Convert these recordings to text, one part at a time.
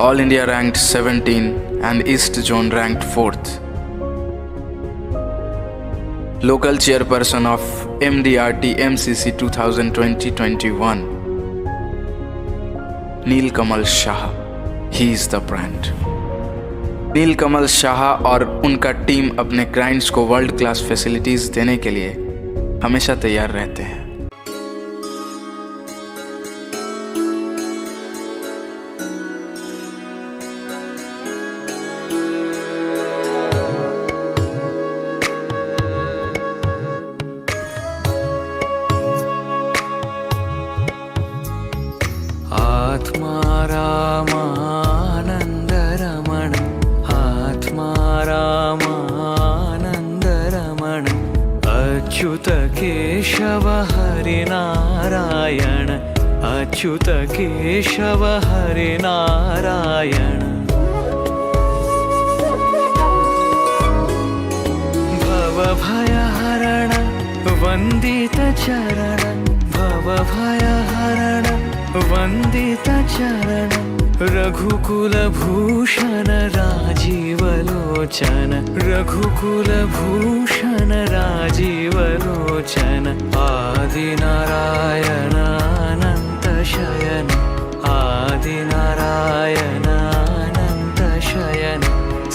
All India ranked 17 and East Zone ranked 4th. Local chairperson of MDRT MCC 2020-21, Nilkamal Shah, he is the brand. नीलकमल शाह और उनका team अपने clients को world class facilities देने के लिए हमेशा तैयार रहते हैं। आत्मारामानन्दरमण आत्मारामानन्दरमण अच्युत केशव हरिनारायण अच्युत केशव हरिनारायण भवभयहरण वन्दित चरण भवभयहरण वन्दित चरण रघुकुलभूषण राजीवलोचन रघुकुलभूषण राजीवलोचन आदिनारायण अनंत शयन आदिनारायण अनंत शयन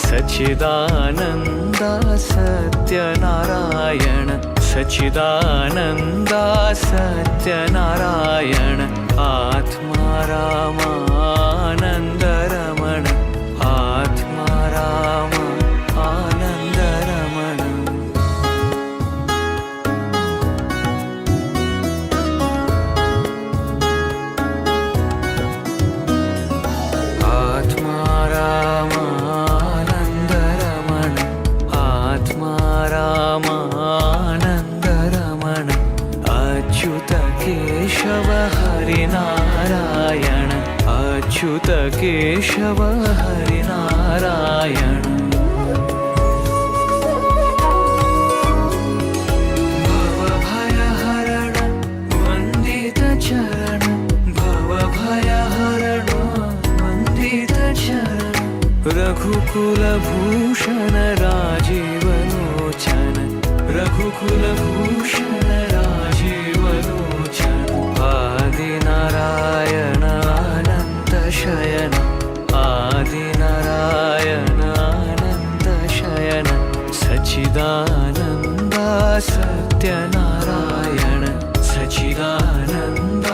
सच्चिदानन्द सत्यनारायण सच्चिदानन्द सत्यनारायण आत्मारामानन्दरमण आत्मारामानन्दरमण आत्मारामानन्दरमण आत्मारामानन्दरमण अच्युत केशव हरिनारायण अच्युत केशव हरिनारायण भवभयहरण वन्दित चरण भवभयहरण वन्दित चरण रघुकुलभूषण राजीवलोचन रघुकुलभूषण राजीवलोचन आदिनारायण अनंत शयन आदिनारायण अनंत शयन सच्चिदानन्द सत्यनारायण सच्चिदानन्द